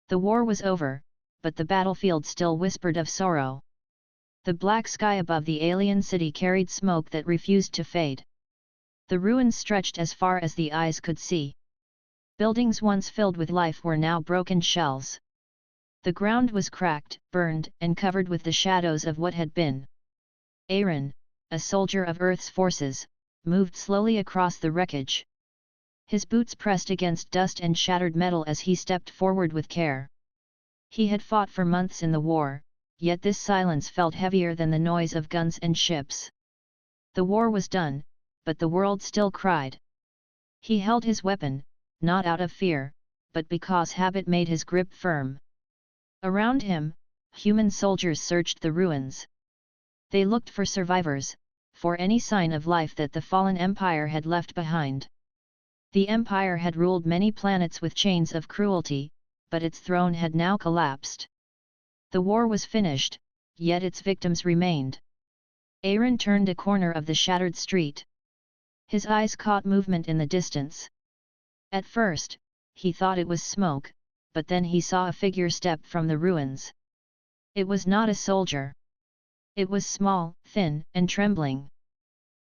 The war was over, but the battlefield still whispered of sorrow. The black sky above the alien city carried smoke that refused to fade. The ruins stretched as far as the eyes could see. Buildings once filled with life were now broken shells. The ground was cracked, burned, and covered with the shadows of what had been. Aric, a soldier of Earth's forces, moved slowly across the wreckage. His boots pressed against dust and shattered metal as he stepped forward with care. He had fought for months in the war, yet this silence felt heavier than the noise of guns and ships. The war was done, but the world still cried. He held his weapon, not out of fear, but because habit made his grip firm. Around him, human soldiers searched the ruins. They looked for survivors, for any sign of life that the fallen empire had left behind. The empire had ruled many planets with chains of cruelty, but its throne had now collapsed. The war was finished, yet its victims remained. Aric turned a corner of the shattered street. His eyes caught movement in the distance. At first, he thought it was smoke, but then he saw a figure step from the ruins. It was not a soldier. It was small, thin, and trembling.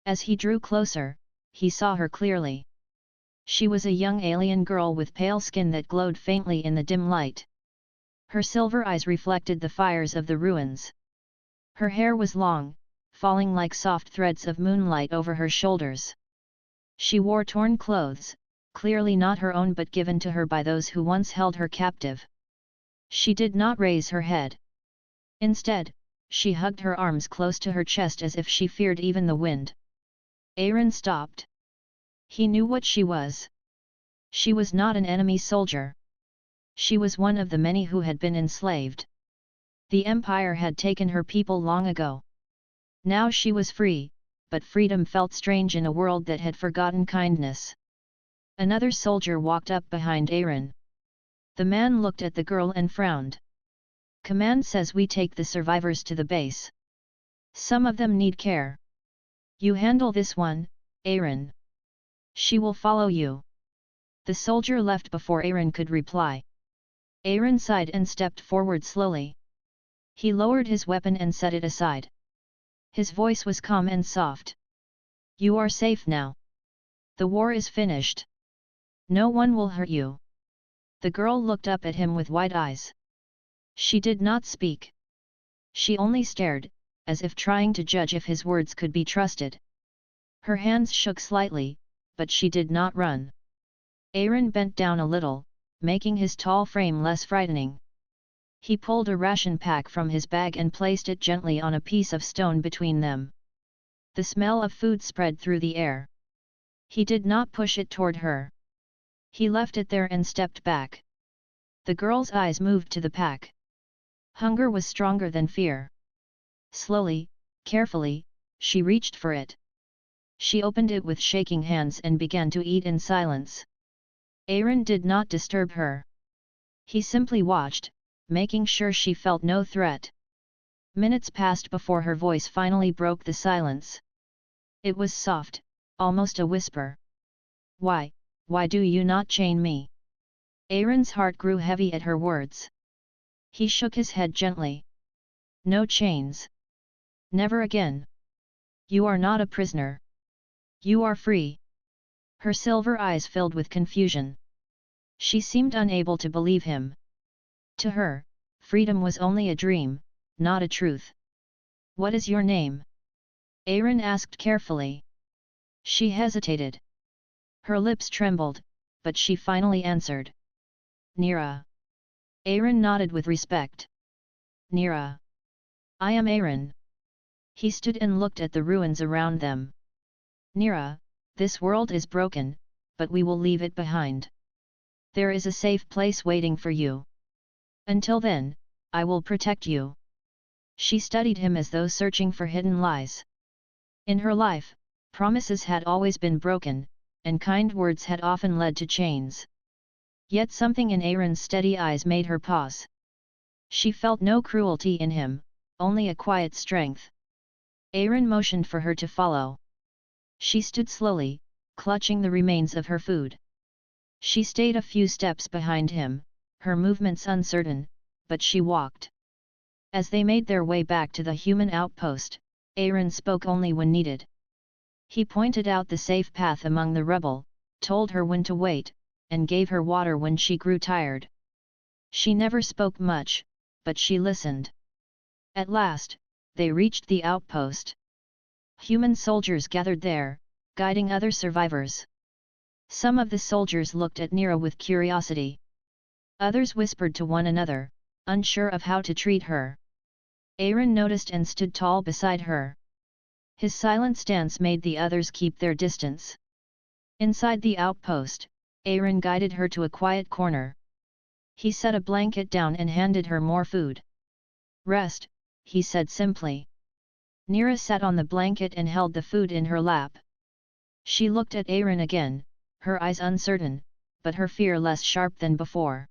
As he drew closer, he saw her clearly. She was a young alien girl with pale skin that glowed faintly in the dim light. Her silver eyes reflected the fires of the ruins. Her hair was long, falling like soft threads of moonlight over her shoulders. She wore torn clothes, clearly not her own but given to her by those who once held her captive. She did not raise her head. Instead, she hugged her arms close to her chest as if she feared even the wind. Aric stopped. He knew what she was. She was not an enemy soldier. She was one of the many who had been enslaved. The empire had taken her people long ago. Now she was free, but freedom felt strange in a world that had forgotten kindness. Another soldier walked up behind Aric. The man looked at the girl and frowned. Command says we take the survivors to the base. Some of them need care. You handle this one, Aric. She will follow you. The soldier left before Aric could reply. Aric sighed and stepped forward slowly. He lowered his weapon and set it aside. His voice was calm and soft. You are safe now. The war is finished. No one will hurt you. The girl looked up at him with wide eyes. She did not speak. She only stared, as if trying to judge if his words could be trusted. Her hands shook slightly, but she did not run. Aric bent down a little, making his tall frame less frightening. He pulled a ration pack from his bag and placed it gently on a piece of stone between them. The smell of food spread through the air. He did not push it toward her. He left it there and stepped back. The girl's eyes moved to the pack. Hunger was stronger than fear. Slowly, carefully, she reached for it. She opened it with shaking hands and began to eat in silence. Aric did not disturb her. He simply watched, making sure she felt no threat. Minutes passed before her voice finally broke the silence. It was soft, almost a whisper. Why do you not chain me? Aric's heart grew heavy at her words. He shook his head gently. No chains. Never again. You are not a prisoner. You are free. Her silver eyes filled with confusion. She seemed unable to believe him. To her, freedom was only a dream, not a truth. What is your name? Aric asked carefully. She hesitated. Her lips trembled, but she finally answered. Lira. Aric nodded with respect. Lira. I am Aric. He stood and looked at the ruins around them. Lira, this world is broken, but we will leave it behind. There is a safe place waiting for you. Until then, I will protect you. She studied him as though searching for hidden lies. In her life, promises had always been broken, and kind words had often led to chains. Yet something in Aric's steady eyes made her pause. She felt no cruelty in him, only a quiet strength. Aric motioned for her to follow. She stood slowly, clutching the remains of her food. She stayed a few steps behind him, her movements uncertain, but she walked. As they made their way back to the human outpost, Aric spoke only when needed. He pointed out the safe path among the rubble, told her when to wait, and gave her water when she grew tired. She never spoke much, but she listened. At last, they reached the outpost. Human soldiers gathered there, guiding other survivors. Some of the soldiers looked at Lira with curiosity. Others whispered to one another, unsure of how to treat her. Aric noticed and stood tall beside her. His silent stance made the others keep their distance. Inside the outpost, Aric guided her to a quiet corner. He set a blanket down and handed her more food. "Rest," he said simply. Lira sat on the blanket and held the food in her lap. She looked at Aric again, her eyes uncertain, but her fear less sharp than before.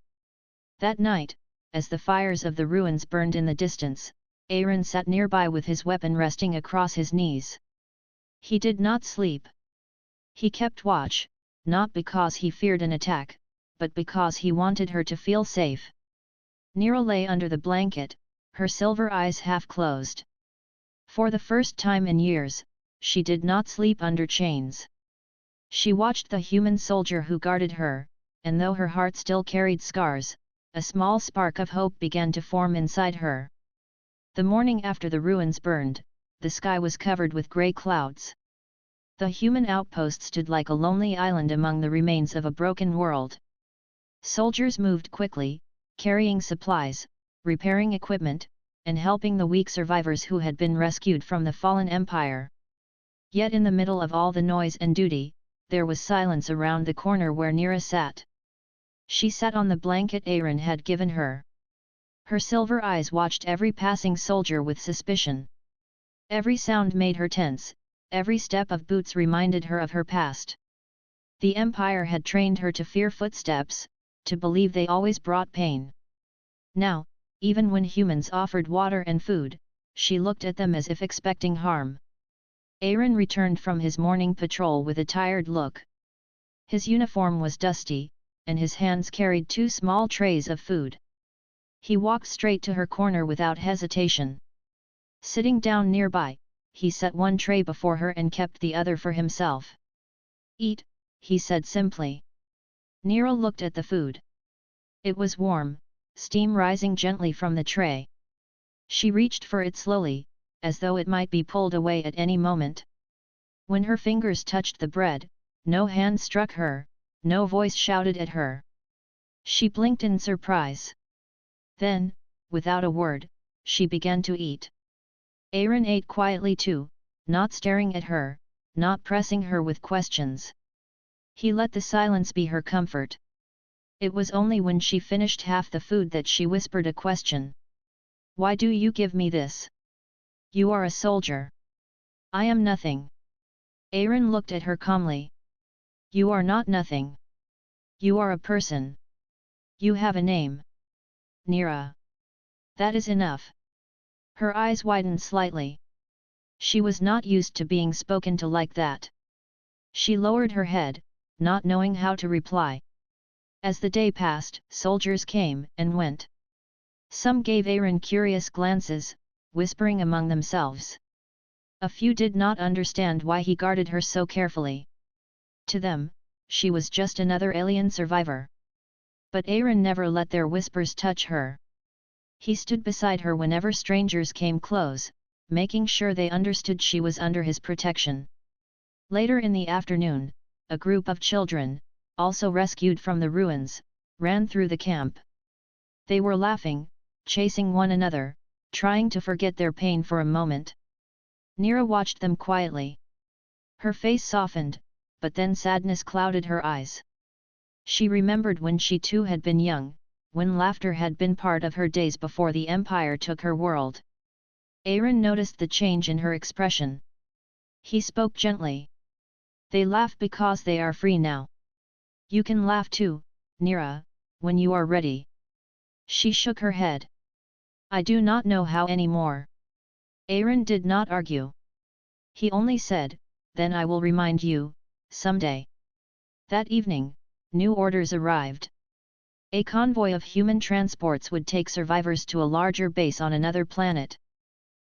That night, as the fires of the ruins burned in the distance, Aric sat nearby with his weapon resting across his knees. He did not sleep. He kept watch, not because he feared an attack, but because he wanted her to feel safe. Lira lay under the blanket, her silver eyes half closed. For the first time in years, she did not sleep under chains. She watched the human soldier who guarded her, and though her heart still carried scars, a small spark of hope began to form inside her. The morning after the ruins burned, the sky was covered with grey clouds. The human outpost stood like a lonely island among the remains of a broken world. Soldiers moved quickly, carrying supplies, repairing equipment, and helping the weak survivors who had been rescued from the fallen empire. Yet in the middle of all the noise and duty, there was silence around the corner where Lira sat. She sat on the blanket Aric had given her. Her silver eyes watched every passing soldier with suspicion. Every sound made her tense, every step of boots reminded her of her past. The Empire had trained her to fear footsteps, to believe they always brought pain. Now, even when humans offered water and food, she looked at them as if expecting harm. Aric returned from his morning patrol with a tired look. His uniform was dusty, and his hands carried 2 small trays of food. He walked straight to her corner without hesitation. Sitting down nearby, he set one tray before her and kept the other for himself. "Eat," he said simply. Lira looked at the food. It was warm, steam rising gently from the tray. She reached for it slowly, as though it might be pulled away at any moment. When her fingers touched the bread, no hand struck her, no voice shouted at her. She blinked in surprise. Then, without a word, she began to eat. Aric ate quietly too, not staring at her, not pressing her with questions. He let the silence be her comfort. It was only when she finished half the food that she whispered a question. "Why do you give me this? You are a soldier." "I am nothing." Aric looked at her calmly. "You are not nothing. You are a person. You have a name. Lira. That is enough." Her eyes widened slightly. She was not used to being spoken to like that. She lowered her head, not knowing how to reply. As the day passed, soldiers came and went. Some gave Aric curious glances, whispering among themselves. A few did not understand why he guarded her so carefully. To them, she was just another alien survivor. But Aric never let their whispers touch her. He stood beside her whenever strangers came close, making sure they understood she was under his protection. Later in the afternoon, a group of children, also rescued from the ruins, ran through the camp. They were laughing, chasing one another, trying to forget their pain for a moment. Lira watched them quietly. Her face softened, but then sadness clouded her eyes. She remembered when she too had been young, when laughter had been part of her days before the Empire took her world. Aric noticed the change in her expression. He spoke gently. "They laugh because they are free now. You can laugh too, Lira, when you are ready." She shook her head. "I do not know how anymore." Aric did not argue. He only said, "Then I will remind you, someday." That evening, new orders arrived. A convoy of human transports would take survivors to a larger base on another planet.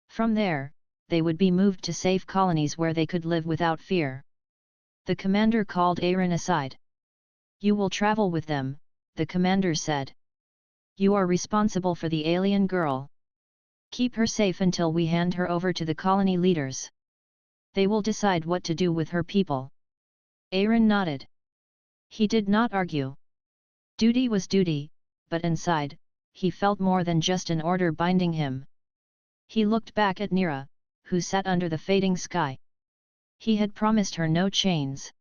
From there, they would be moved to safe colonies where they could live without fear. The commander called Aric aside. "You will travel with them," the commander said. "You are responsible for the alien girl. Keep her safe until we hand her over to the colony leaders. They will decide what to do with her people." Aric nodded. He did not argue. Duty was duty, but inside, he felt more than just an order binding him. He looked back at Lira, who sat under the fading sky. He had promised her no chains.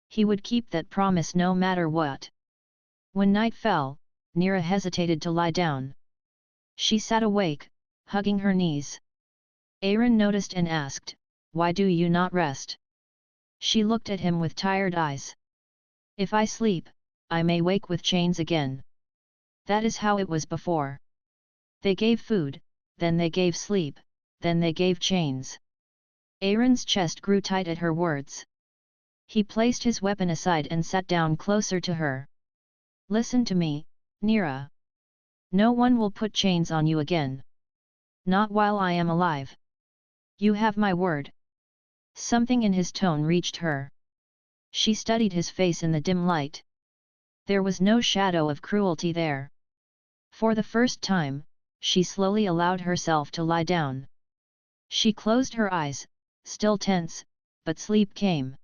He would keep that promise no matter what. When night fell, Lira hesitated to lie down. She sat awake, hugging her knees. Aric noticed and asked, "Why do you not rest?" She looked at him with tired eyes. "If I sleep, I may wake with chains again. That is how it was before. They gave food, then they gave sleep, then they gave chains." Aric's chest grew tight at her words. He placed his weapon aside and sat down closer to her. "Listen to me, Lira. No one will put chains on you again. Not while I am alive. You have my word." Something in his tone reached her. She studied his face in the dim light. There was no shadow of cruelty there. For the first time, she slowly allowed herself to lie down. She closed her eyes, still tense, but sleep came.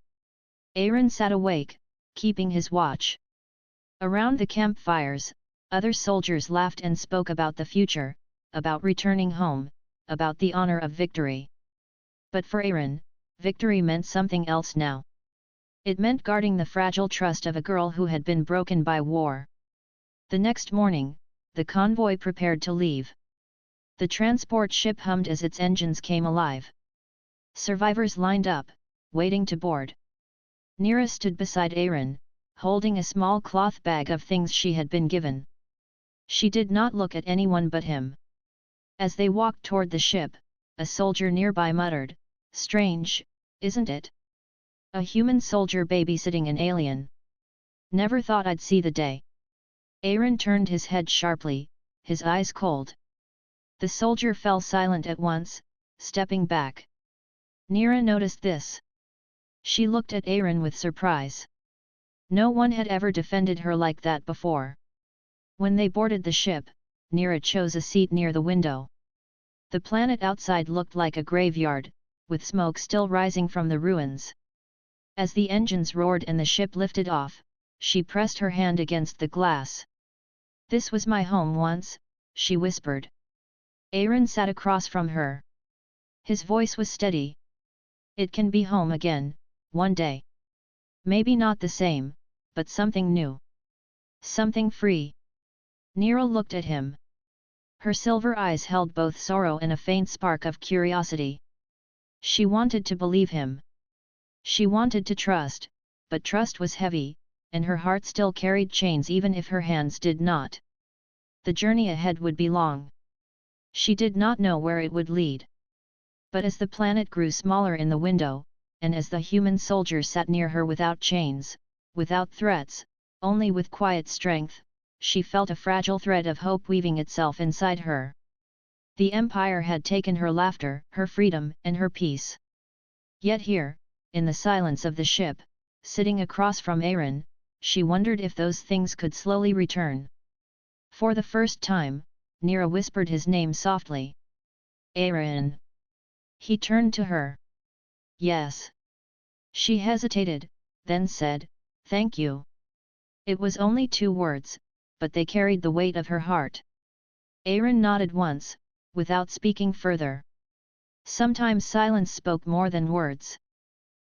Aric sat awake, keeping his watch. Around the campfires, other soldiers laughed and spoke about the future, about returning home, about the honor of victory. But for Aric, victory meant something else now. It meant guarding the fragile trust of a girl who had been broken by war. The next morning, the convoy prepared to leave. The transport ship hummed as its engines came alive. Survivors lined up, waiting to board. Lira stood beside Aric, holding a small cloth bag of things she had been given. She did not look at anyone but him. As they walked toward the ship, a soldier nearby muttered, "Strange, isn't it? A human soldier babysitting an alien. Never thought I'd see the day." Aric turned his head sharply, his eyes cold. The soldier fell silent at once, stepping back. Lira noticed this. She looked at Aric with surprise. No one had ever defended her like that before. When they boarded the ship, Lira chose a seat near the window. The planet outside looked like a graveyard, with smoke still rising from the ruins. As the engines roared and the ship lifted off, she pressed her hand against the glass. "This was my home once," she whispered. Aric sat across from her. His voice was steady. "It can be home again, one day. Maybe not the same, but something new. Something free." Lira looked at him. Her silver eyes held both sorrow and a faint spark of curiosity. She wanted to believe him. She wanted to trust, but trust was heavy, and her heart still carried chains even if her hands did not. The journey ahead would be long. She did not know where it would lead. But as the planet grew smaller in the window, and as the human soldier sat near her without chains, without threats, only with quiet strength, she felt a fragile thread of hope weaving itself inside her. The Empire had taken her laughter, her freedom, and her peace. Yet here, in the silence of the ship, sitting across from Aric, she wondered if those things could slowly return. For the first time, Lira whispered his name softly. "Aric." He turned to her. "Yes." She hesitated, then said, "Thank you." It was only 2 words, but they carried the weight of her heart. Aric nodded once, without speaking further. Sometimes silence spoke more than words.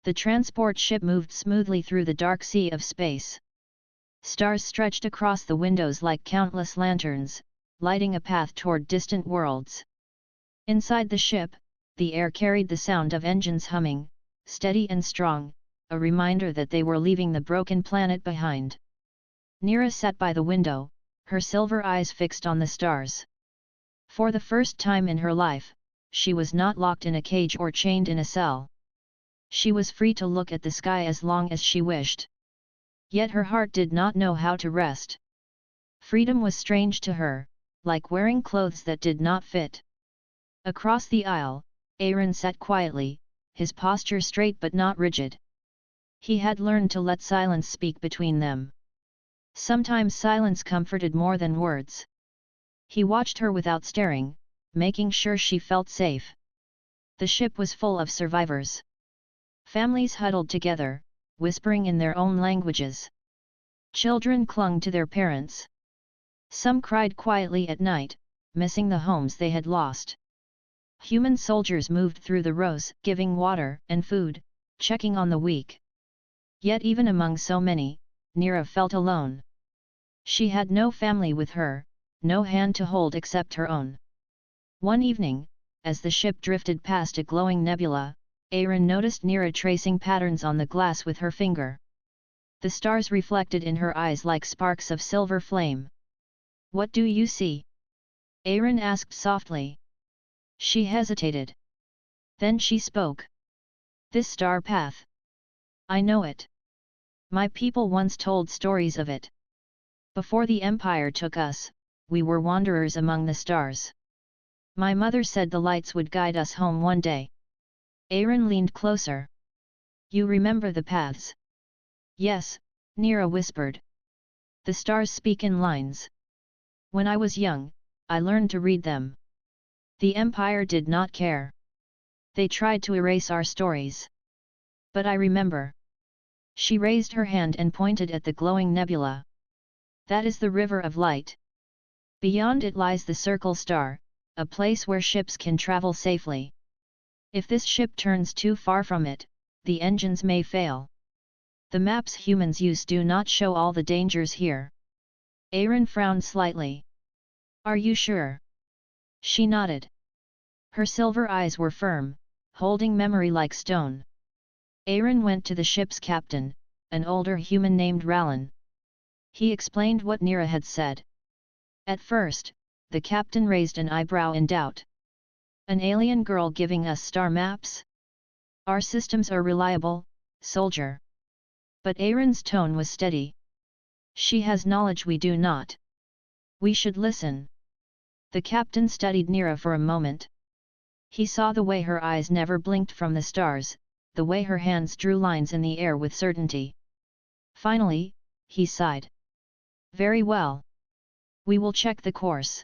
The transport ship moved smoothly through the dark sea of space. Stars stretched across the windows like countless lanterns, lighting a path toward distant worlds. Inside the ship, the air carried the sound of engines humming, steady and strong, a reminder that they were leaving the broken planet behind. Lira sat by the window, her silver eyes fixed on the stars. For the first time in her life, she was not locked in a cage or chained in a cell. She was free to look at the sky as long as she wished. Yet her heart did not know how to rest. Freedom was strange to her, like wearing clothes that did not fit. Across the aisle, Aric sat quietly, his posture straight but not rigid. He had learned to let silence speak between them. Sometimes silence comforted more than words. He watched her without staring, making sure she felt safe. The ship was full of survivors. Families huddled together, whispering in their own languages. Children clung to their parents. Some cried quietly at night, missing the homes they had lost. Human soldiers moved through the rows, giving water and food, checking on the weak. Yet even among so many, Lira felt alone. She had no family with her, no hand to hold except her own. One evening, as the ship drifted past a glowing nebula, Aric noticed Lira tracing patterns on the glass with her finger. The stars reflected in her eyes like sparks of silver flame. "What do you see?" Aric asked softly. She hesitated. Then she spoke. "This star path. I know it. My people once told stories of it. Before the Empire took us, we were wanderers among the stars. My mother said the lights would guide us home one day." Aric leaned closer. "You remember the paths?" "Yes," Lira whispered. "The stars speak in lines. When I was young, I learned to read them. The Empire did not care. They tried to erase our stories. But I remember." She raised her hand and pointed at the glowing nebula. "That is the River of Light. Beyond it lies the Circle Star, a place where ships can travel safely. If this ship turns too far from it, the engines may fail. The maps humans use do not show all the dangers here." Aric frowned slightly. "Are you sure?" She nodded. Her silver eyes were firm, holding memory like stone. Aric went to the ship's captain, an older human named Rallan. He explained what Lira had said. At first, the captain raised an eyebrow in doubt. "An alien girl giving us star maps? Our systems are reliable, soldier." But Aric's tone was steady. "She has knowledge we do not. We should listen." The captain studied Lira for a moment. He saw the way her eyes never blinked from the stars, the way her hands drew lines in the air with certainty. Finally, he sighed. "Very well. We will check the course."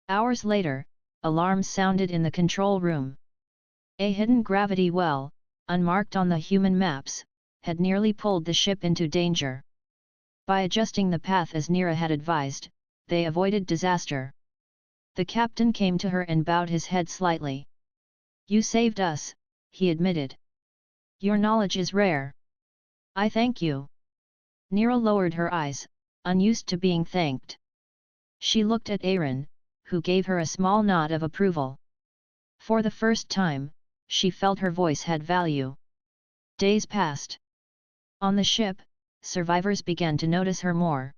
Hours later, alarms sounded in the control room. A hidden gravity well, unmarked on the human maps, had nearly pulled the ship into danger. By adjusting the path as Lira had advised, they avoided disaster. The captain came to her and bowed his head slightly. "You saved us," he admitted. "Your knowledge is rare." "I thank you." Lira lowered her eyes, unused to being thanked. She looked at Aric, who gave her a small nod of approval. For the first time, she felt her voice had value. Days passed. On the ship, survivors began to notice her more.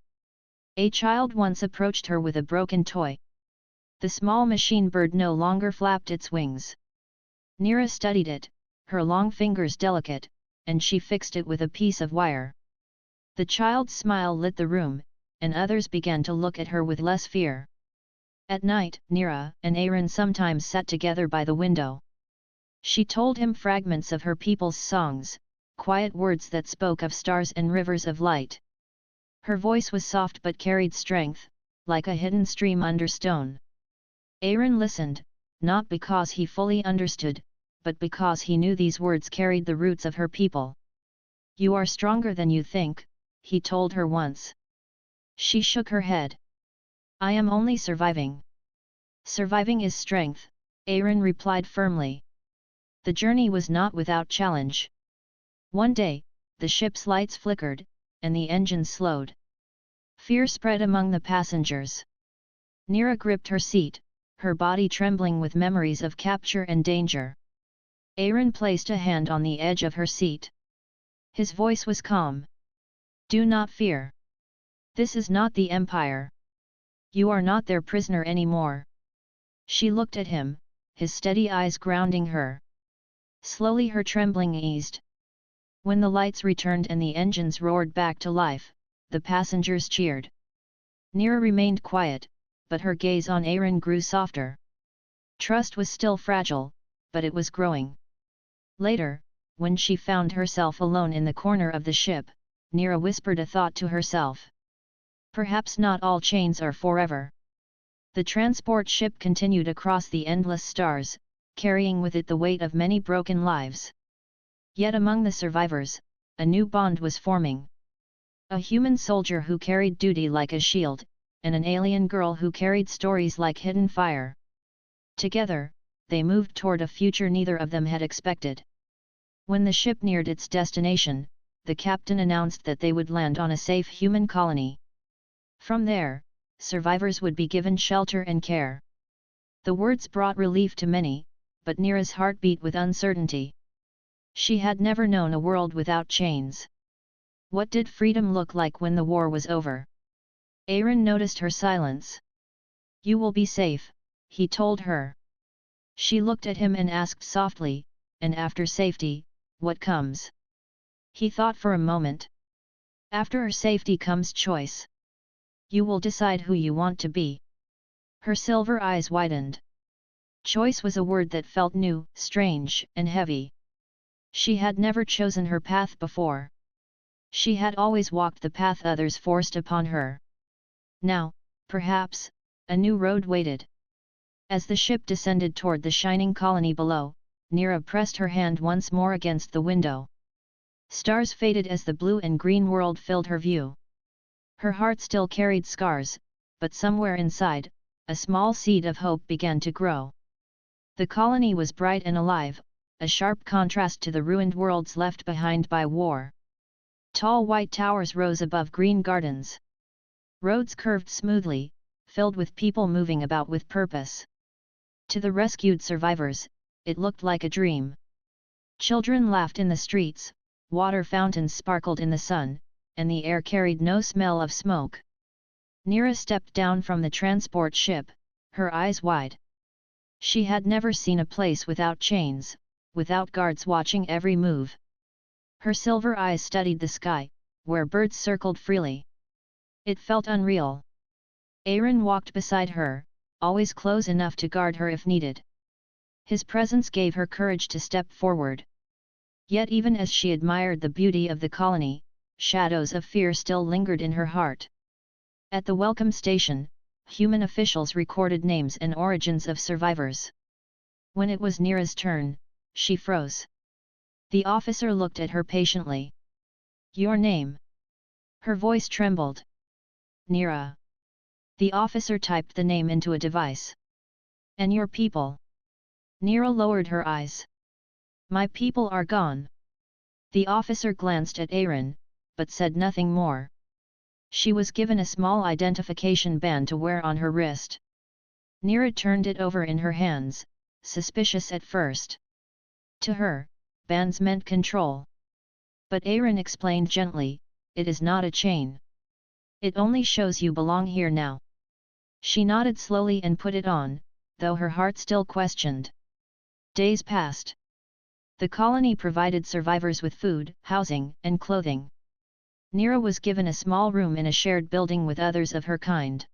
A child once approached her with a broken toy. The small machine bird no longer flapped its wings. Lira studied it, her long fingers delicate, and she fixed it with a piece of wire. The child's smile lit the room, and others began to look at her with less fear. At night, Lira and Aric sometimes sat together by the window. She told him fragments of her people's songs, quiet words that spoke of stars and rivers of light. Her voice was soft but carried strength, like a hidden stream under stone. Aric listened, not because he fully understood, but because he knew these words carried the roots of her people. "You are stronger than you think," he told her once. She shook her head. "I am only surviving." "Surviving is strength," Aric replied firmly. The journey was not without challenge. One day, the ship's lights flickered, and the engines slowed. Fear spread among the passengers. Lira gripped her seat, her body trembling with memories of capture and danger. Aric placed a hand on the edge of her seat. His voice was calm. "Do not fear. This is not the Empire. You are not their prisoner anymore." She looked at him, his steady eyes grounding her. Slowly her trembling eased. When the lights returned and the engines roared back to life, the passengers cheered. Nira remained quiet, but her gaze on Aric grew softer. Trust was still fragile, but it was growing. Later, when she found herself alone in the corner of the ship, Nira whispered a thought to herself. Perhaps not all chains are forever. The transport ship continued across the endless stars, carrying with it the weight of many broken lives. Yet among the survivors, a new bond was forming. A human soldier who carried duty like a shield, and an alien girl who carried stories like hidden fire. Together, they moved toward a future neither of them had expected. When the ship neared its destination, the captain announced that they would land on a safe human colony. From there, survivors would be given shelter and care. The words brought relief to many, but Nira's heart beat with uncertainty. She had never known a world without chains. What did freedom look like when the war was over? Aric noticed her silence. "You will be safe," he told her. She looked at him and asked softly, "And after safety, what comes?" He thought for a moment. "After safety comes choice. You will decide who you want to be." Her silver eyes widened. Choice was a word that felt new, strange, and heavy. She had never chosen her path before. She had always walked the path others forced upon her. Now, perhaps, a new road waited. As the ship descended toward the shining colony below, Nira pressed her hand once more against the window. Stars faded as the blue and green world filled her view. Her heart still carried scars, but somewhere inside, a small seed of hope began to grow. The colony was bright and alive, a sharp contrast to the ruined worlds left behind by war. Tall white towers rose above green gardens. Roads curved smoothly, filled with people moving about with purpose. To the rescued survivors, it looked like a dream. Children laughed in the streets, water fountains sparkled in the sun, and the air carried no smell of smoke. Nira stepped down from the transport ship, her eyes wide. She had never seen a place without chains, without guards watching every move. Her silver eyes studied the sky, where birds circled freely. It felt unreal. Aric walked beside her, always close enough to guard her if needed. His presence gave her courage to step forward. Yet even as she admired the beauty of the colony, shadows of fear still lingered in her heart. At the welcome station, human officials recorded names and origins of survivors. When it was Nira's turn, she froze. The officer looked at her patiently. "Your name?" Her voice trembled. "Nira." The officer typed the name into a device. "And your people?" Nira lowered her eyes. "My people are gone." The officer glanced at Aric, but said nothing more. She was given a small identification band to wear on her wrist. Nira turned it over in her hands, suspicious at first. To her, bands meant control. But Aric explained gently, "It is not a chain. It only shows you belong here now." She nodded slowly and put it on, though her heart still questioned. Days passed. The colony provided survivors with food, housing, and clothing. Nira was given a small room in a shared building with others of her kind.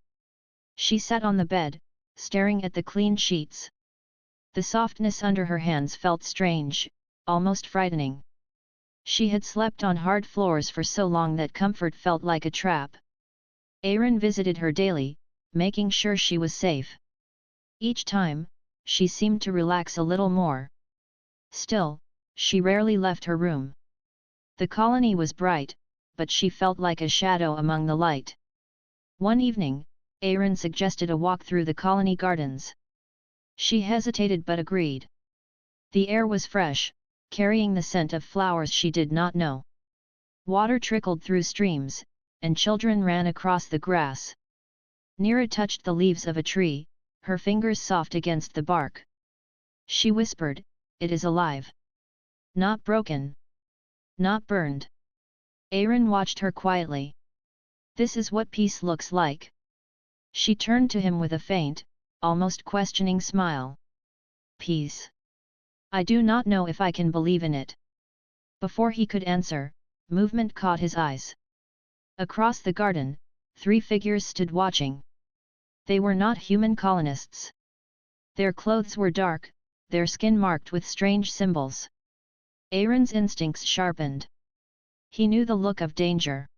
She sat on the bed, staring at the clean sheets. The softness under her hands felt strange, almost frightening. She had slept on hard floors for so long that comfort felt like a trap. Aric visited her daily, making sure she was safe. Each time, she seemed to relax a little more. Still, she rarely left her room. The colony was bright, but she felt like a shadow among the light. One evening, Aric suggested a walk through the colony gardens. She hesitated but agreed. The air was fresh, carrying the scent of flowers she did not know. Water trickled through streams, and children ran across the grass. Nira touched the leaves of a tree, her fingers soft against the bark. She whispered, "It is alive. Not broken. Not burned." Aric watched her quietly. "This is what peace looks like." She turned to him with a faint, almost questioning smile. "Peace? I do not know if I can believe in it." Before he could answer, movement caught his eyes. Across the garden, 3 figures stood watching. They were not human colonists. Their clothes were dark, their skin marked with strange symbols. Aaron's instincts sharpened. He knew the look of danger.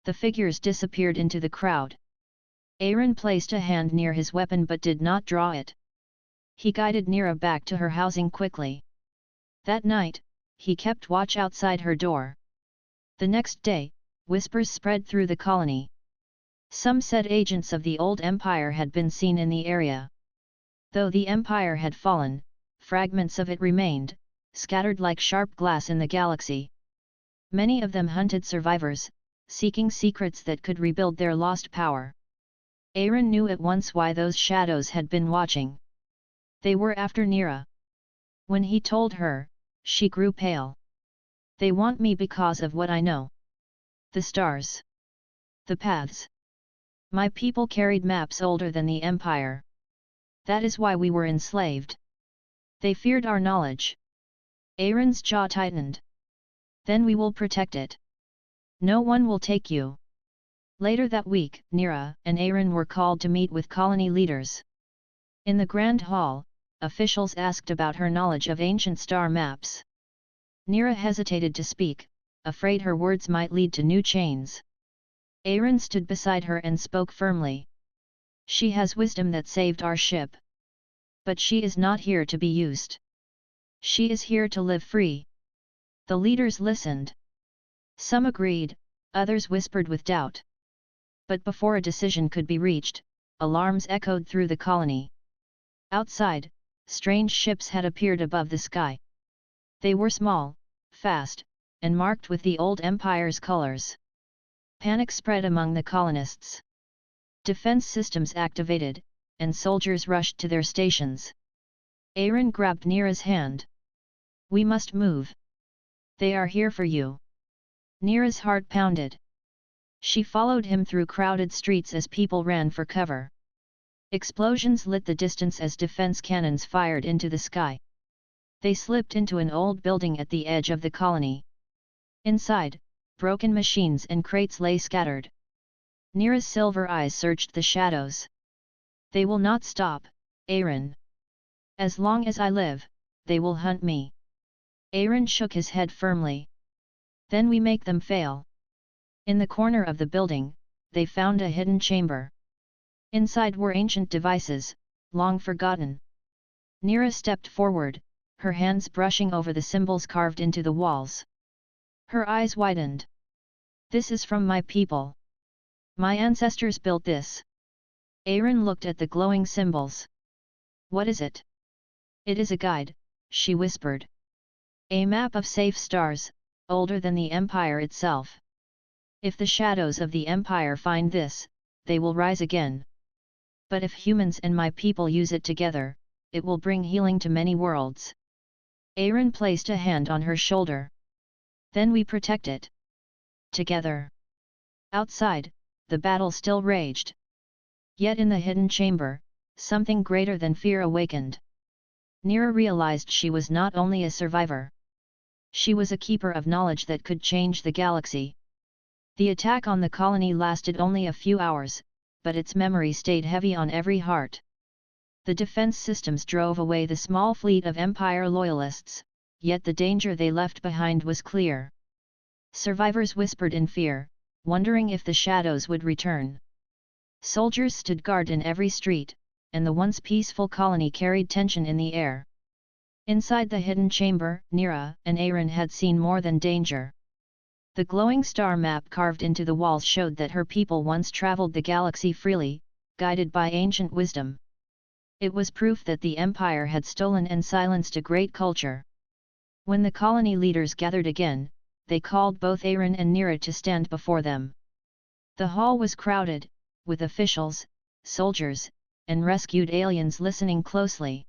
The figures disappeared into the crowd. Aaron placed a hand near his weapon but did not draw it. He guided Lira back to her housing quickly. That night, he kept watch outside her door. The next day, whispers spread through the colony. Some said agents of the old empire had been seen in the area. Though the empire had fallen, fragments of it remained, scattered like sharp glass in the galaxy. Many of them hunted survivors, seeking secrets that could rebuild their lost power. Aaron knew at once why those shadows had been watching. They were after Lira. When he told her, she grew pale. They want me because of what I know. The stars. The paths. My people carried maps older than the empire. That is why we were enslaved. They feared our knowledge. Aaron's jaw tightened. Then we will protect it. No one will take you. Later that week, Lira and Aaron were called to meet with colony leaders. In the Grand Hall, officials asked about her knowledge of ancient star maps. Lira hesitated to speak, afraid her words might lead to new chains. Aaron stood beside her and spoke firmly. She has wisdom that saved our ship. But she is not here to be used. She is here to live free. The leaders listened. Some agreed, others whispered with doubt. But before a decision could be reached, alarms echoed through the colony. Outside, strange ships had appeared above the sky. They were small, fast, and marked with the old empire's colors. Panic spread among the colonists. Defense systems activated, and soldiers rushed to their stations. Aaron grabbed Lira's hand. We must move. They are here for you. Lira's heart pounded. She followed him through crowded streets as people ran for cover. Explosions lit the distance as defense cannons fired into the sky. They slipped into an old building at the edge of the colony. Inside, broken machines and crates lay scattered. Lira's silver eyes searched the shadows. They will not stop, Aaron. As long as I live, they will hunt me. Aaron shook his head firmly. Then we make them fail. In the corner of the building, they found a hidden chamber. Inside were ancient devices, long forgotten. Lira stepped forward, her hands brushing over the symbols carved into the walls. Her eyes widened. This is from my people. My ancestors built this. Aaron looked at the glowing symbols. What is it? It is a guide, she whispered. A map of safe stars, older than the empire itself. If the shadows of the empire find this, they will rise again. But if humans and my people use it together, it will bring healing to many worlds. Aaron placed a hand on her shoulder. Then we protect it. Together. Outside, the battle still raged. Yet in the hidden chamber, something greater than fear awakened. Lira realized she was not only a survivor. She was a keeper of knowledge that could change the galaxy. The attack on the colony lasted only a few hours, but its memory stayed heavy on every heart. The defense systems drove away the small fleet of Empire loyalists, yet the danger they left behind was clear. Survivors whispered in fear, wondering if the shadows would return. Soldiers stood guard in every street, and the once peaceful colony carried tension in the air. Inside the hidden chamber, Lira and Aaron had seen more than danger. The glowing star map carved into the walls showed that her people once traveled the galaxy freely, guided by ancient wisdom. It was proof that the empire had stolen and silenced a great culture. When the colony leaders gathered again, they called both Aaron and Lira to stand before them. The hall was crowded, with officials, soldiers, and rescued aliens listening closely.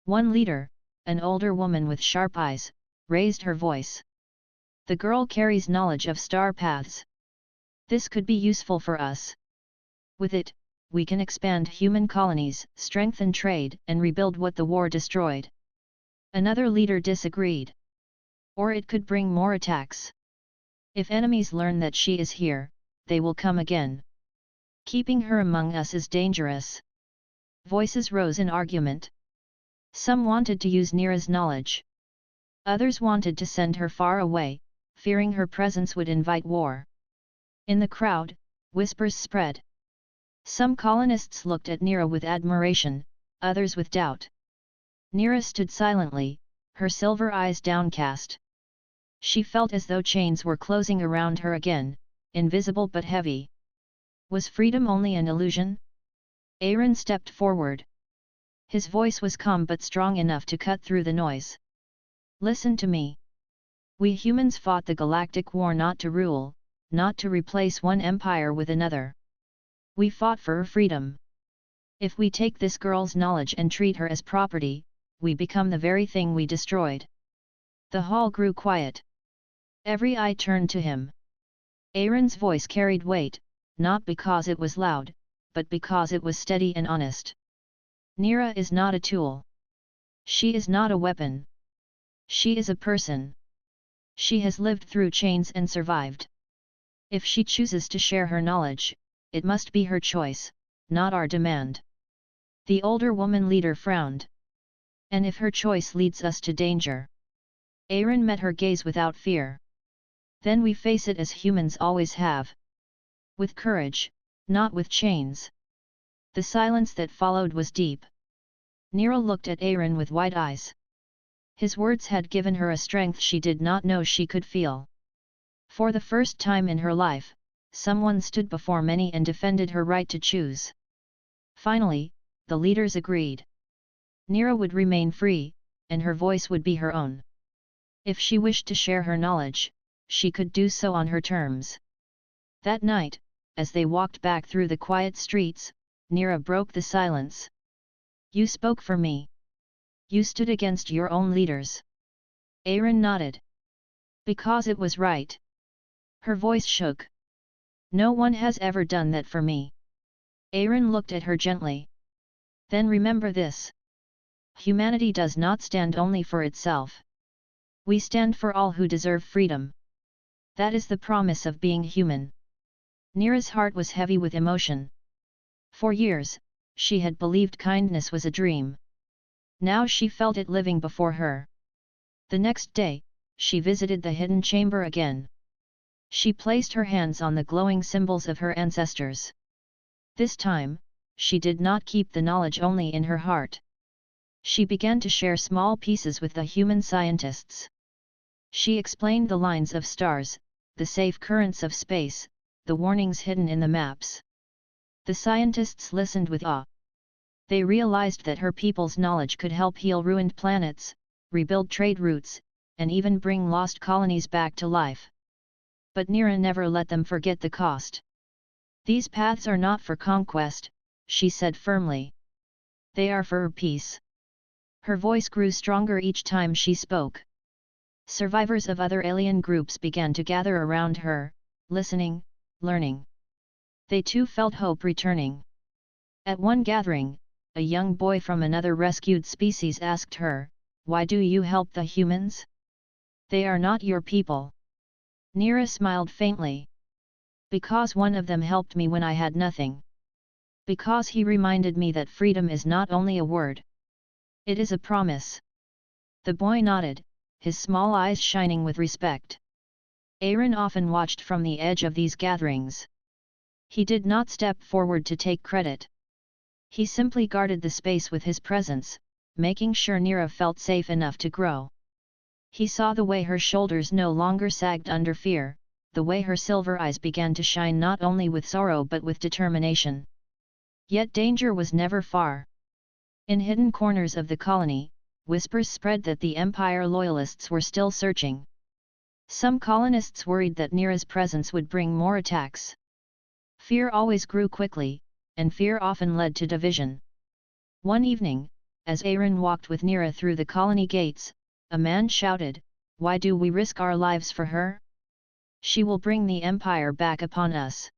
One leader, an older woman with sharp eyes, raised her voice. The girl carries knowledge of star paths. This could be useful for us. With it, we can expand human colonies, strengthen trade, and rebuild what the war destroyed. Another leader disagreed. Or it could bring more attacks. If enemies learn that she is here, they will come again. Keeping her among us is dangerous. Voices rose in argument. Some wanted to use Lira's knowledge. Others wanted to send her far away, fearing her presence would invite war. In the crowd, whispers spread. Some colonists looked at Lira with admiration, others with doubt. Lira stood silently, her silver eyes downcast. She felt as though chains were closing around her again, invisible but heavy. Was freedom only an illusion? Aric stepped forward. His voice was calm but strong enough to cut through the noise. Listen to me. We humans fought the Galactic War not to rule, not to replace one empire with another. We fought for freedom. If we take this girl's knowledge and treat her as property, we become the very thing we destroyed. The hall grew quiet. Every eye turned to him. Aric's voice carried weight, not because it was loud, but because it was steady and honest. Lira is not a tool. She is not a weapon. She is a person. She has lived through chains and survived. If she chooses to share her knowledge, it must be her choice, not our demand. The older woman leader frowned. And if her choice leads us to danger? Aric met her gaze without fear. Then we face it as humans always have. With courage, not with chains. The silence that followed was deep. Lira looked at Aric with wide eyes. His words had given her a strength she did not know she could feel. For the first time in her life, someone stood before many and defended her right to choose. Finally, the leaders agreed. Lira would remain free, and her voice would be her own. If she wished to share her knowledge, she could do so on her terms. That night, as they walked back through the quiet streets, Lira broke the silence. You spoke for me. You stood against your own leaders. Aric nodded. Because it was right. Her voice shook. No one has ever done that for me. Aric looked at her gently. Then remember this. Humanity does not stand only for itself. We stand for all who deserve freedom. That is the promise of being human. Lira's heart was heavy with emotion. For years, she had believed kindness was a dream. Now she felt it living before her. The next day, she visited the hidden chamber again. She placed her hands on the glowing symbols of her ancestors. This time, she did not keep the knowledge only in her heart. She began to share small pieces with the human scientists. She explained the lines of stars, the safe currents of space, the warnings hidden in the maps. The scientists listened with awe. They realized that her people's knowledge could help heal ruined planets, rebuild trade routes, and even bring lost colonies back to life. But Lira never let them forget the cost. These paths are not for conquest, she said firmly. They are for peace. Her voice grew stronger each time she spoke. Survivors of other alien groups began to gather around her, listening, learning. They too felt hope returning. At one gathering, a young boy from another rescued species asked her, "Why do you help the humans? They are not your people." Lira smiled faintly. Because one of them helped me when I had nothing. Because he reminded me that freedom is not only a word. It is a promise. The boy nodded, his small eyes shining with respect. Aric often watched from the edge of these gatherings. He did not step forward to take credit. He simply guarded the space with his presence, making sure Lira felt safe enough to grow. He saw the way her shoulders no longer sagged under fear, the way her silver eyes began to shine not only with sorrow but with determination. Yet danger was never far. In hidden corners of the colony, whispers spread that the Empire loyalists were still searching. Some colonists worried that Lira's presence would bring more attacks. Fear always grew quickly, and fear often led to division. One evening, as Aric walked with Lira through the colony gates, a man shouted, "Why do we risk our lives for her? She will bring the Empire back upon us."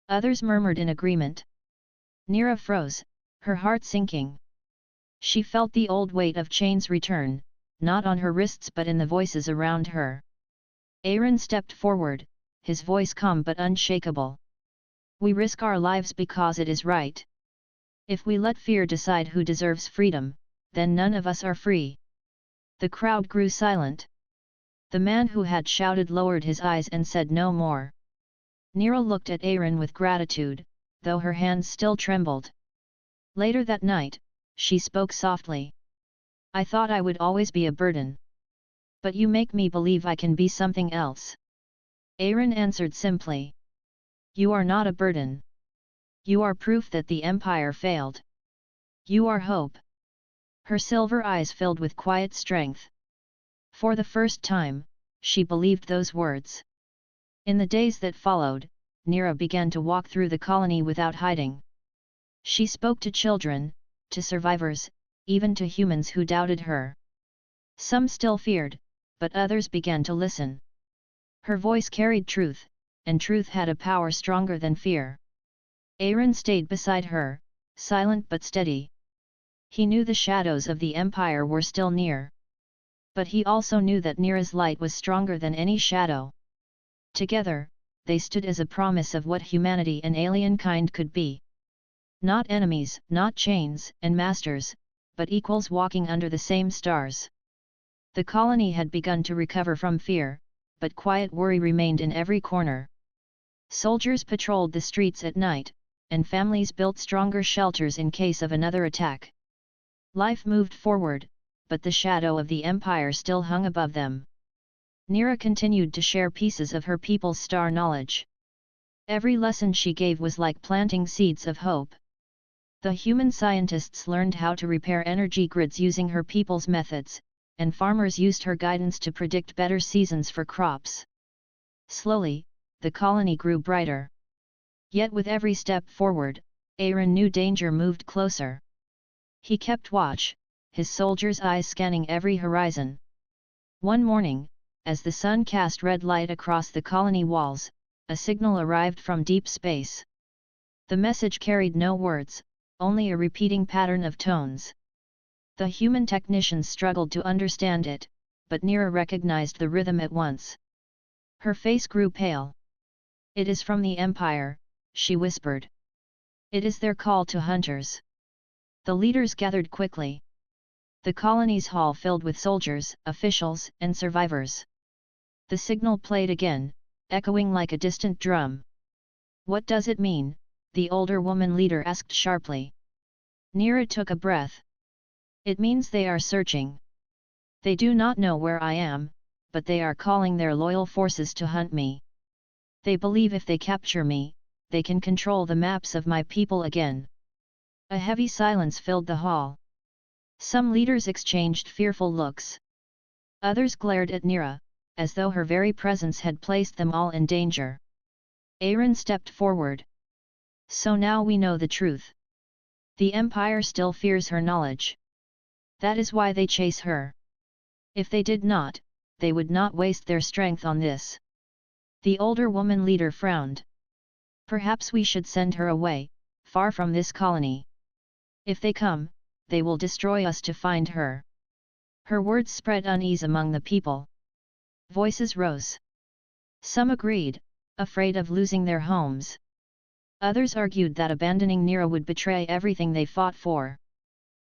Others murmured in agreement. Lira froze, her heart sinking. She felt the old weight of chains return, not on her wrists but in the voices around her. Aric stepped forward, his voice calm but unshakable. We risk our lives because it is right. If we let fear decide who deserves freedom, then none of us are free. The crowd grew silent. The man who had shouted lowered his eyes and said no more. Lira looked at Aric with gratitude, though her hands still trembled. Later that night, she spoke softly. I thought I would always be a burden. But you make me believe I can be something else. Aric answered simply. You are not a burden. You are proof that the Empire failed. You are hope. Her silver eyes filled with quiet strength. For the first time, she believed those words. In the days that followed, Lira began to walk through the colony without hiding. She spoke to children, to survivors, even to humans who doubted her. Some still feared, but others began to listen. Her voice carried truth, and truth had a power stronger than fear. Aric stayed beside her, silent but steady. He knew the shadows of the Empire were still near. But he also knew that Lira's light was stronger than any shadow. Together, they stood as a promise of what humanity and alien kind could be. Not enemies, not chains and masters, but equals walking under the same stars. The colony had begun to recover from fear, but quiet worry remained in every corner. Soldiers patrolled the streets at night, and families built stronger shelters in case of another attack. Life moved forward, but the shadow of the Empire still hung above them. Lira continued to share pieces of her people's star knowledge. Every lesson she gave was like planting seeds of hope. The human scientists learned how to repair energy grids using her people's methods, and farmers used her guidance to predict better seasons for crops. Slowly, the colony grew brighter. Yet with every step forward, Aric knew danger moved closer. He kept watch, his soldiers' eyes scanning every horizon. One morning, as the sun cast red light across the colony walls, a signal arrived from deep space. The message carried no words, only a repeating pattern of tones. The human technicians struggled to understand it, but Lira recognized the rhythm at once. Her face grew pale. It is from the Empire, she whispered. It is their call to hunters. The leaders gathered quickly. The colony's hall filled with soldiers, officials, and survivors. The signal played again, echoing like a distant drum. What does it mean? The older woman leader asked sharply. Lira took a breath. It means they are searching. They do not know where I am, but they are calling their loyal forces to hunt me. They believe if they capture me, they can control the maps of my people again. A heavy silence filled the hall. Some leaders exchanged fearful looks. Others glared at Lira, as though her very presence had placed them all in danger. Aric stepped forward. So now we know the truth. The Empire still fears her knowledge. That is why they chase her. If they did not, they would not waste their strength on this. The older woman leader frowned. Perhaps we should send her away, far from this colony. If they come, they will destroy us to find her. Her words spread unease among the people. Voices rose. Some agreed, afraid of losing their homes. Others argued that abandoning Lira would betray everything they fought for.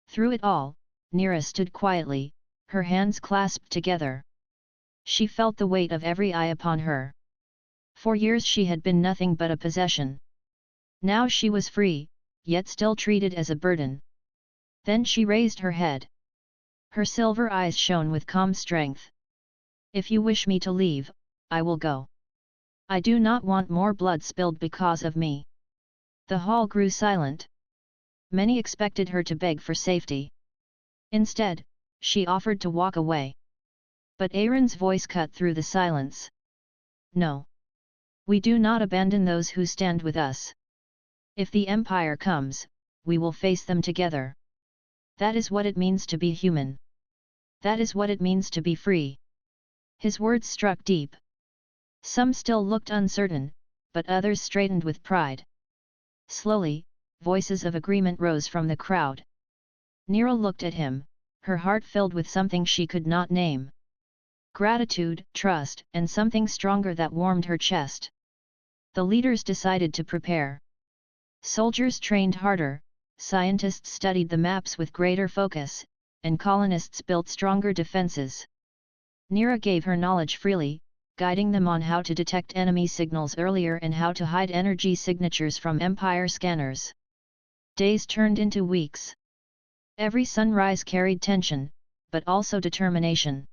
Through it all, Lira stood quietly, her hands clasped together. She felt the weight of every eye upon her. For years she had been nothing but a possession. Now she was free, yet still treated as a burden. Then she raised her head. Her silver eyes shone with calm strength. If you wish me to leave, I will go. I do not want more blood spilled because of me. The hall grew silent. Many expected her to beg for safety. Instead, she offered to walk away. But Aric's voice cut through the silence. No. We do not abandon those who stand with us. If the Empire comes, we will face them together. That is what it means to be human. That is what it means to be free. His words struck deep. Some still looked uncertain, but others straightened with pride. Slowly, voices of agreement rose from the crowd. Lira looked at him, her heart filled with something she could not name. Gratitude, trust, and something stronger that warmed her chest. The leaders decided to prepare. Soldiers trained harder, scientists studied the maps with greater focus, and colonists built stronger defenses. Lira gave her knowledge freely, guiding them on how to detect enemy signals earlier and how to hide energy signatures from Empire scanners. Days turned into weeks. Every sunrise carried tension, but also determination.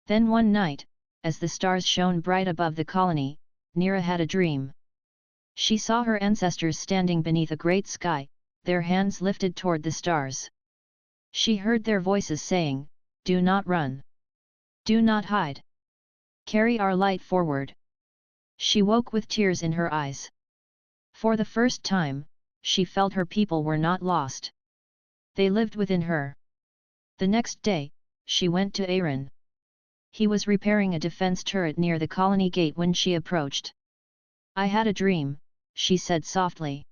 Then one night, as the stars shone bright above the colony, Lira had a dream. She saw her ancestors standing beneath a great sky, their hands lifted toward the stars. She heard their voices saying, "Do not run. Do not hide. Carry our light forward." She woke with tears in her eyes. For the first time, she felt her people were not lost. They lived within her. The next day, she went to Aric. He was repairing a defense turret near the colony gate when she approached. "I had a dream," she said softly.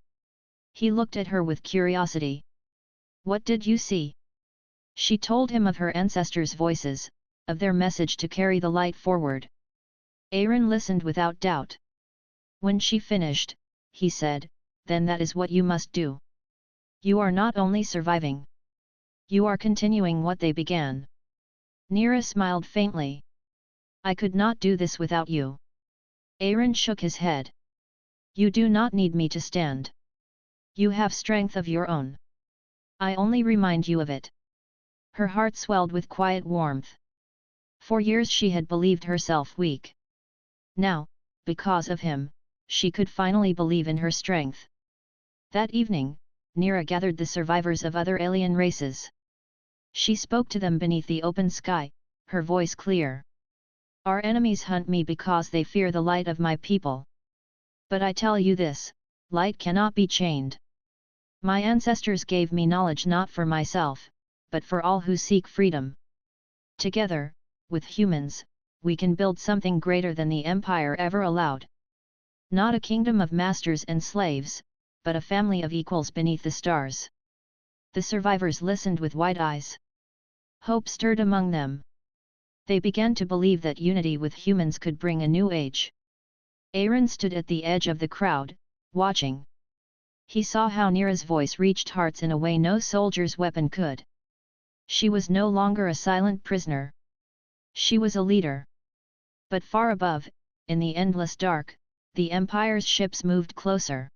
He looked at her with curiosity. "What did you see?" She told him of her ancestors' voices, of their message to carry the light forward. Aric listened without doubt. When she finished, he said, "Then that is what you must do. You are not only surviving. You are continuing what they began." Lira smiled faintly. "I could not do this without you." Aric shook his head. "You do not need me to stand. You have strength of your own. I only remind you of it." Her heart swelled with quiet warmth. For years she had believed herself weak. Now, because of him, she could finally believe in her strength. That evening, Lira gathered the survivors of other alien races. She spoke to them beneath the open sky, her voice clear. "Our enemies hunt me because they fear the light of my people. But I tell you this, light cannot be chained. My ancestors gave me knowledge not for myself, but for all who seek freedom. Together, with humans, we can build something greater than the Empire ever allowed. Not a kingdom of masters and slaves, but a family of equals beneath the stars." The survivors listened with wide eyes. Hope stirred among them. They began to believe that unity with humans could bring a new age. Aric stood at the edge of the crowd, watching. He saw how Lira's voice reached hearts in a way no soldier's weapon could. She was no longer a silent prisoner. She was a leader. But far above, in the endless dark, the Empire's ships moved closer.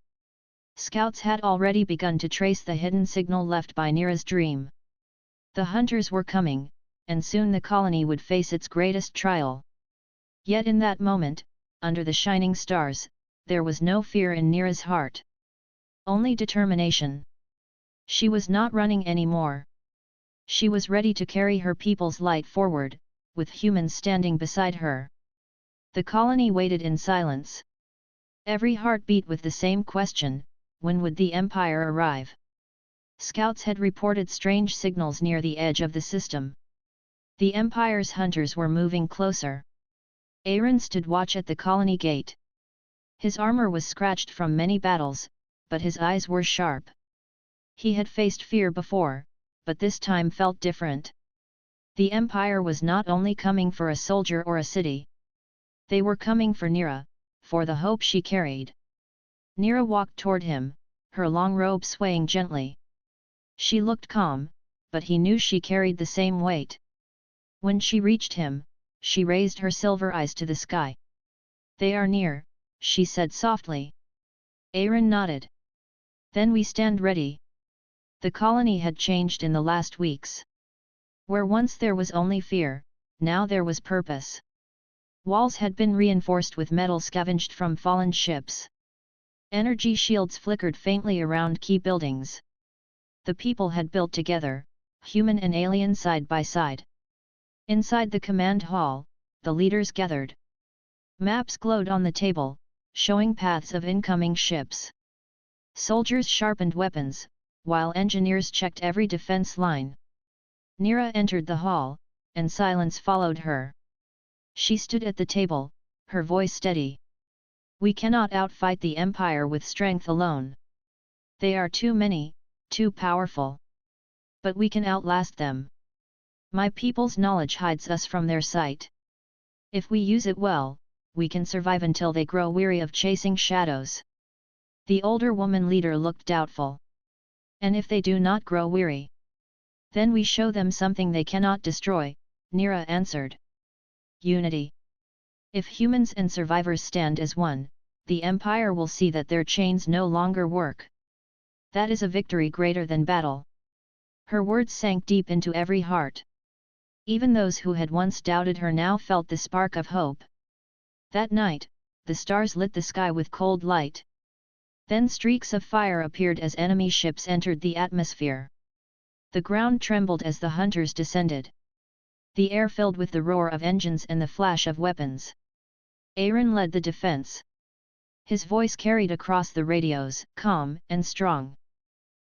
Scouts had already begun to trace the hidden signal left by Lira's dream. The hunters were coming, and soon the colony would face its greatest trial. Yet in that moment, under the shining stars, there was no fear in Lira's heart. Only determination. She was not running anymore. She was ready to carry her people's light forward, with humans standing beside her. The colony waited in silence. Every heart beat with the same question: when would the Empire arrive? Scouts had reported strange signals near the edge of the system. The Empire's hunters were moving closer. Aric stood watch at the colony gate. His armor was scratched from many battles, but his eyes were sharp. He had faced fear before, but this time felt different. The Empire was not only coming for a soldier or a city. They were coming for Lira, for the hope she carried. Lira walked toward him, her long robe swaying gently. She looked calm, but he knew she carried the same weight. When she reached him, she raised her silver eyes to the sky. "They are near," she said softly. Aric nodded. "Then we stand ready." The colony had changed in the last weeks. Where once there was only fear, now there was purpose. Walls had been reinforced with metal scavenged from fallen ships. Energy shields flickered faintly around key buildings. The people had built together, human and alien side by side. Inside the command hall, the leaders gathered. Maps glowed on the table, showing paths of incoming ships. Soldiers sharpened weapons, while engineers checked every defense line. Lira entered the hall, and silence followed her. She stood at the table, her voice steady. "We cannot outfight the Empire with strength alone. They are too many, too powerful. But we can outlast them. My people's knowledge hides us from their sight. If we use it well, we can survive until they grow weary of chasing shadows. The older woman leader looked doubtful. And if they do not grow weary? Then we show them something they cannot destroy, Lira answered. Unity. If humans and survivors stand as one, the Empire will see that their chains no longer work. That is a victory greater than battle. Her words sank deep into every heart. Even those who had once doubted her now felt the spark of hope. That night, the stars lit the sky with cold light. Then streaks of fire appeared as enemy ships entered the atmosphere. The ground trembled as the hunters descended. The air filled with the roar of engines and the flash of weapons. Aric led the defense. His voice carried across the radios, calm and strong.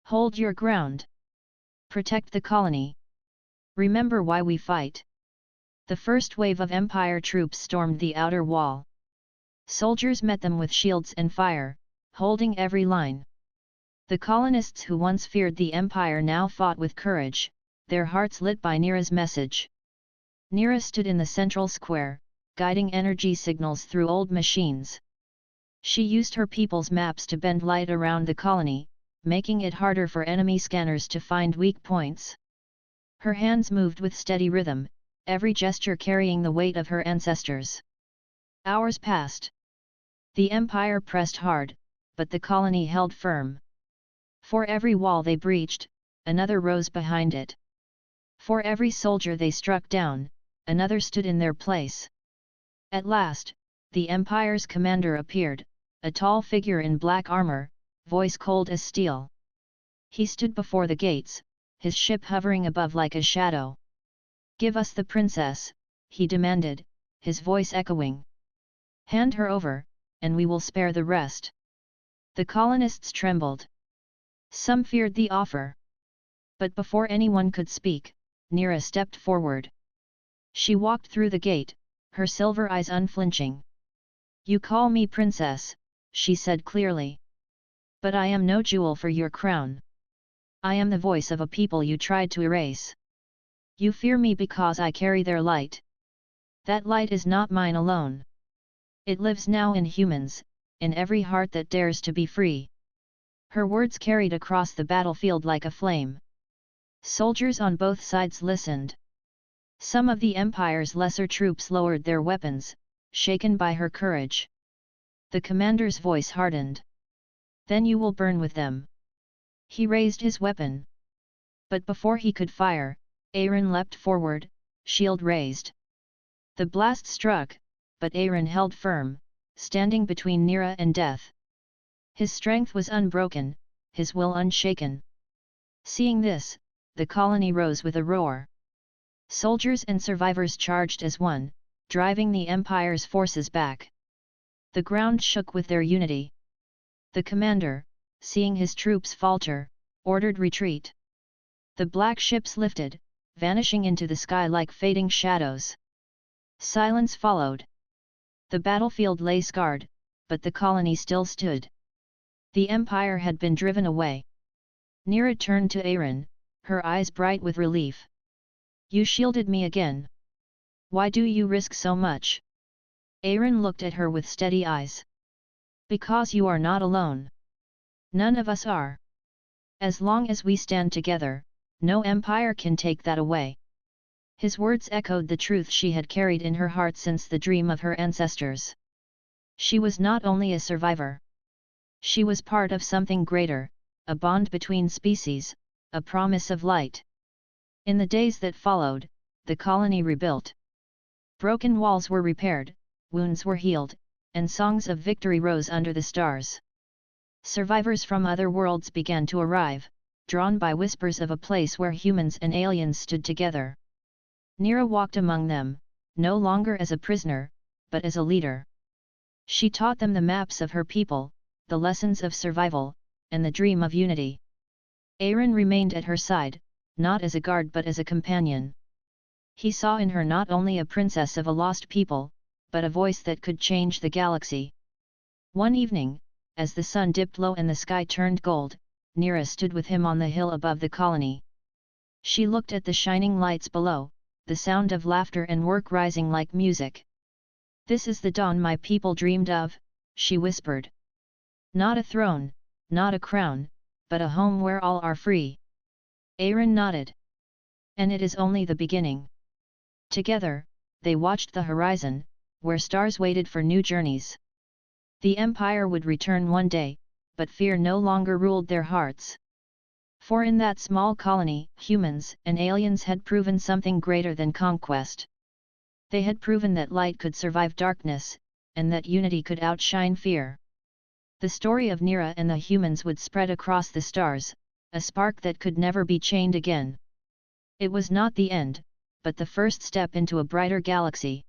Hold your ground. Protect the colony. Remember why we fight. The first wave of Empire troops stormed the outer wall. Soldiers met them with shields and fire, holding every line. The colonists who once feared the Empire now fought with courage, their hearts lit by Lira's message. Lira stood in the central square, guiding energy signals through old machines. She used her people's maps to bend light around the colony, making it harder for enemy scanners to find weak points. Her hands moved with steady rhythm, every gesture carrying the weight of her ancestors. Hours passed. The Empire pressed hard, but the colony held firm. For every wall they breached, another rose behind it. For every soldier they struck down, another stood in their place. At last, the Empire's commander appeared, a tall figure in black armor, voice cold as steel. He stood before the gates, his ship hovering above like a shadow. "Give us the princess," he demanded, his voice echoing. "Hand her over, and we will spare the rest." The colonists trembled. Some feared the offer. But before anyone could speak, Lira stepped forward. She walked through the gate, her silver eyes unflinching. "You call me princess," she said clearly. "But I am no jewel for your crown. I am the voice of a people you tried to erase. You fear me because I carry their light. That light is not mine alone. It lives now in humans, in every heart that dares to be free." Her words carried across the battlefield like a flame. Soldiers on both sides listened. Some of the Empire's lesser troops lowered their weapons, shaken by her courage. The commander's voice hardened. "Then you will burn with them." He raised his weapon. But before he could fire, Aric leapt forward, shield raised. The blast struck, but Aric held firm, standing between Lira and death. His strength was unbroken, his will unshaken. Seeing this, the colony rose with a roar. Soldiers and survivors charged as one, driving the Empire's forces back. The ground shook with their unity. The commander, seeing his troops falter, ordered retreat. The black ships lifted, vanishing into the sky like fading shadows. Silence followed. The battlefield lay scarred, but the colony still stood. The Empire had been driven away. Lira turned to Aric, her eyes bright with relief. "You shielded me again. Why do you risk so much?" Aric looked at her with steady eyes. "Because you are not alone. None of us are. As long as we stand together, no empire can take that away." His words echoed the truth she had carried in her heart since the dream of her ancestors. She was not only a survivor. She was part of something greater, a bond between species, a promise of light. In the days that followed, the colony rebuilt. Broken walls were repaired, wounds were healed, and songs of victory rose under the stars. Survivors from other worlds began to arrive, drawn by whispers of a place where humans and aliens stood together. Lira walked among them, no longer as a prisoner, but as a leader. She taught them the maps of her people, the lessons of survival, and the dream of unity. Aric remained at her side, not as a guard but as a companion. He saw in her not only a princess of a lost people, but a voice that could change the galaxy. One evening, as the sun dipped low and the sky turned gold, Lira stood with him on the hill above the colony. She looked at the shining lights below, the sound of laughter and work rising like music. "This is the dawn my people dreamed of," she whispered. "Not a throne, not a crown, but a home where all are free." Aaron nodded. "And it is only the beginning." Together, they watched the horizon, where stars waited for new journeys. The Empire would return one day, but fear no longer ruled their hearts. For in that small colony, humans and aliens had proven something greater than conquest. They had proven that light could survive darkness, and that unity could outshine fear. The story of Lira and the humans would spread across the stars, a spark that could never be chained again. It was not the end, but the first step into a brighter galaxy.